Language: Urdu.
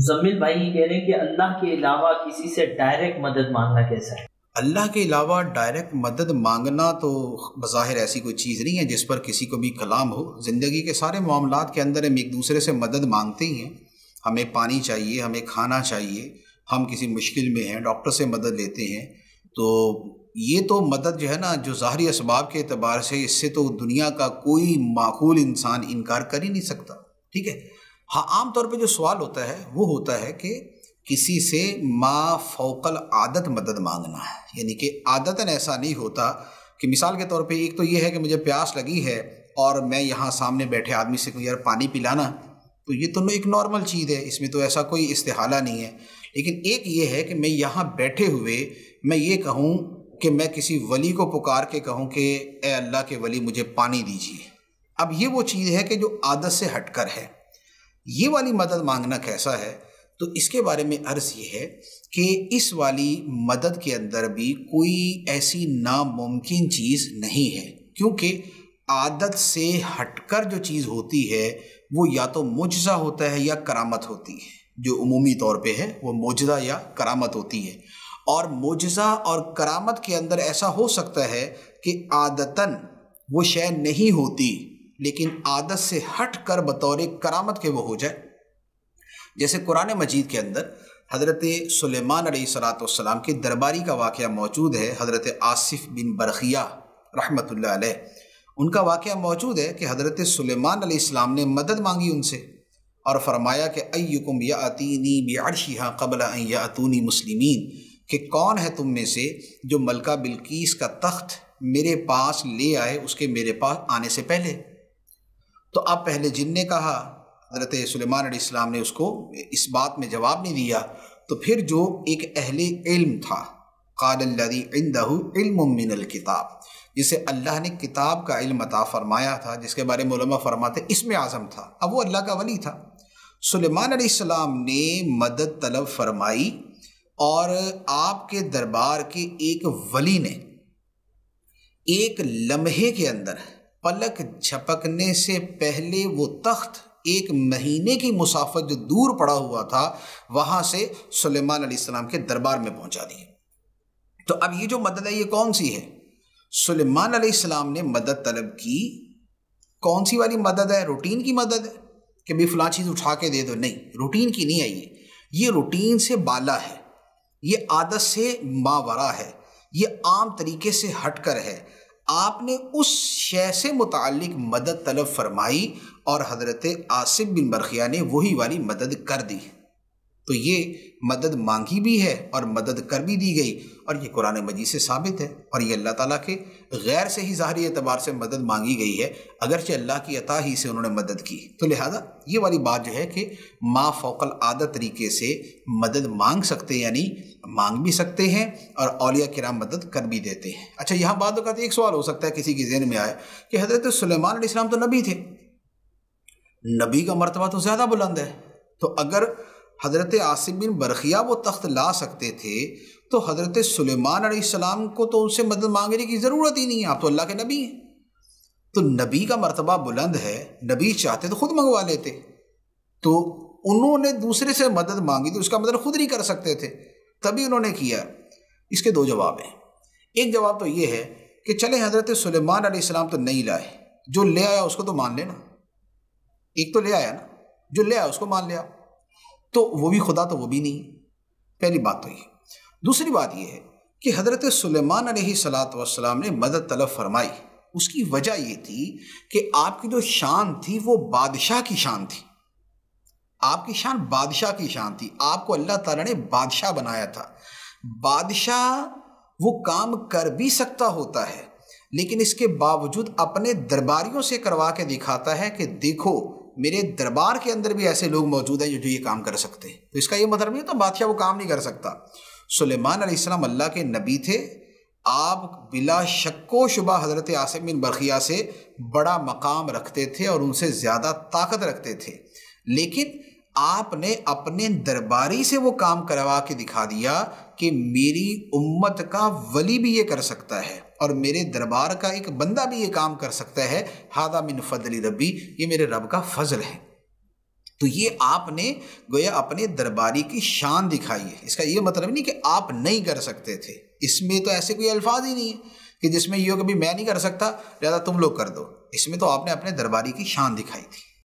مزمل بھائی یہ کہہ رہے ہیں کہ اللہ کے علاوہ کسی سے ڈائریکٹ مدد مانگنا کیسا ہے؟ اللہ کے علاوہ ڈائریکٹ مدد مانگنا تو بظاہر ایسی کوئی چیز نہیں ہے جس پر کسی کو بھی کلام ہو۔ زندگی کے سارے معاملات کے اندر ہم ایک دوسرے سے مدد مانگتے ہی ہیں۔ ہمیں پانی چاہیے، ہمیں کھانا چاہیے، ہم کسی مشکل میں ہیں، ڈاکٹر سے مدد لیتے ہیں، تو یہ تو مدد جو ہے نا، جو ظاہری اسباب کے اعتبار سے، اس سے تو دنیا کا کوئی معقول انسان انکار کر ہی نہیں سکتا، ٹھیک ہے۔ ہاں، عام طور پہ جو سوال ہوتا ہے وہ ہوتا ہے کہ کسی سے ما فوق العادت مدد مانگنا ہے، یعنی کہ عادتاً ایسا نہیں ہوتا کہ مثال کے طور پہ ایک تو یہ ہے کہ مجھے پیاس لگی ہے اور میں یہاں سامنے بیٹھے آدمی سے کہوں یار پانی پلانا، تو یہ تو ایک نارمل چیز ہے، اس میں تو ایسا کوئی استحالہ نہیں ہے۔ لیکن ایک یہ ہے کہ میں یہاں بیٹھے ہوئے میں یہ کہوں کہ میں کسی ولی کو پکار کے کہوں کہ اے اللہ کے ولی مجھے پانی دیجیے، اب یہ وہ چیز ہے کہ جو عادت سے ہٹ کر ہے۔ یہ والی مدد مانگنا کیسا ہے؟ تو اس کے بارے میں عرض یہ ہے کہ اس والی مدد کے اندر بھی کوئی ایسی ناممکن چیز نہیں ہے، کیونکہ عادت سے ہٹ کر جو چیز ہوتی ہے وہ یا تو معجزہ ہوتا ہے یا کرامت ہوتی ہے۔ جو عمومی طور پہ ہے وہ معجزہ یا کرامت ہوتی ہے، اور معجزہ اور کرامت کے اندر ایسا ہو سکتا ہے کہ عادتاً وہ شے نہیں ہوتی لیکن عادت سے ہٹ کر بطور کرامت کے وہ ہو جائے۔ جیسے قرآن مجید کے اندر حضرت سلیمان علیہ السلام کے درباری کا واقعہ موجود ہے۔ حضرت آصف بن برخیہ رحمۃ اللہ علیہ، ان کا واقعہ موجود ہے کہ حضرت سلیمان علیہ السلام نے مدد مانگی ان سے اور فرمایا کہ ایکم یاتینی بعرشھا قبل ان یاتونی مسلمین، کہ کون ہے تم میں سے جو ملکہ بلقیس کا تخت میرے پاس لے آئے اس کے میرے پاس آنے سے پہلے۔ تو اب پہلے جن نے کہا، حضرت سلیمان علیہ السلام نے اس کو اس بات میں جواب نہیں دیا، تو پھر جو ایک اہل علم تھا، قال الذی عندہ علم من الکتاب، جسے اللہ نے کتاب کا علم عطا فرمایا تھا، جس کے بارے میں علماء فرماتے اسم اعظم تھا، اب وہ اللہ کا ولی تھا۔ سلیمان علیہ السلام نے مدد طلب فرمائی اور آپ کے دربار کے ایک ولی نے ایک لمحے کے اندر پلک جھپکنے سے پہلے وہ تخت ایک مہینے کی مسافت جو دور پڑا ہوا تھا وہاں سے سلیمان علیہ السلام کے دربار میں پہنچا دی۔ تو اب یہ جو مدد ہے یہ کون سی ہے؟ سلیمان علیہ السلام نے مدد طلب کی، کون سی والی مدد ہے؟ روٹین کی مدد ہے کہ بھی فلاں چیز اٹھا کے دے دو، نہیں، روٹین کی نہیں ہے، یہ روٹین سے بالا ہے، یہ عادت سے ماورا ہے، یہ عام طریقے سے ہٹ کر ہے۔ آپ نے اس شے سے متعلق مدد طلب فرمائی اور حضرت آصف بن برخیہ نے وہی والی مدد کر دی، تو یہ مدد مانگی بھی ہے اور مدد کر بھی دی گئی، اور یہ قرآن مجید سے ثابت ہے، اور یہ اللہ تعالیٰ کے غیر سے ہی ظاہری اعتبار سے مدد مانگی گئی ہے، اگرچہ اللہ کی عطا ہی سے انہوں نے مدد کی۔ تو لہذا یہ والی بات جو ہے کہ ما فوق العادت طریقے سے مدد مانگ سکتے ہیں، یعنی مانگ بھی سکتے ہیں اور اولیاء کرام مدد کر بھی دیتے ہیں۔ اچھا، یہاں بعد اوقات ایک سوال ہو سکتا ہے کسی کے ذہن میں آئے کہ حضرت سلیمان علیہ السلام تو نبی تھے، نبی کا مرتبہ تو زیادہ بلند ہے، تو اگر حضرت آصف بن برخیہ وہ تخت لا سکتے تھے تو حضرت سلیمان علیہ السلام کو تو ان سے مدد مانگنے کی ضرورت ہی نہیں ہے، آپ تو اللہ کے نبی ہیں۔ تو نبی کا مرتبہ بلند ہے، نبی چاہتے تو خود منگوا لیتے، تو انہوں نے دوسرے سے مدد مانگی تو اس کا مطلب خود نہیں کر سکتے تھے، تبھی انہوں نے کیا۔ اس کے دو جواب ہیں۔ ایک جواب تو یہ ہے کہ چلے حضرت سلیمان علیہ السلام تو نہیں لائے، جو لے آیا اس کو تو مان لینا، ایک تو لے آیا نا، جو لے آیا اس کو مان لیا، تو وہ بھی خدا تو وہ بھی نہیں، پہلی بات تو یہ۔ دوسری بات یہ ہے کہ حضرت سلیمان علیہ السلام نے مدد طلب فرمائی، اس کی وجہ یہ تھی کہ آپ کی جو شان تھی وہ بادشاہ کی شان تھی، آپ کی شان بادشاہ کی شان تھی، آپ کو اللہ تعالیٰ نے بادشاہ بنایا تھا۔ بادشاہ وہ کام کر بھی سکتا ہوتا ہے لیکن اس کے باوجود اپنے درباریوں سے کروا کے دکھاتا ہے کہ دیکھو میرے دربار کے اندر بھی ایسے لوگ موجود ہیں جو یہ کام کر سکتے ہیں، تو اس کا یہ مطلب نہیں تو بادشاہ وہ کام نہیں کر سکتا۔ سلیمان علیہ السلام اللہ کے نبی تھے، آپ بلا شک و شبہ حضرت آصف بن برخیہ سے بڑا مقام رکھتے تھے اور ان سے زیادہ طاقت رکھتے تھے، لیکن آپ نے اپنے درباری سے وہ کام کروا کے دکھا دیا کہ میری امت کا ولی بھی یہ کر سکتا ہے اور میرے دربار کا ایک بندہ بھی یہ کام کر سکتا ہے، ھذا من فضل ربی، یہ میرے رب کا فضل ہے۔ تو یہ آپ نے گویا اپنے درباری کی شان دکھائی ہے. اس کا یہ مطلب نہیں کہ آپ نہیں کر سکتے تھے، اس میں تو ایسے کوئی الفاظ ہی نہیں ہے کہ جس میں یہ ہو کہ میں نہیں کر سکتا لہذا تم لوگ کر دو. اس میں تو آپ نے اپنے درباری کی شان دکھائی تھی.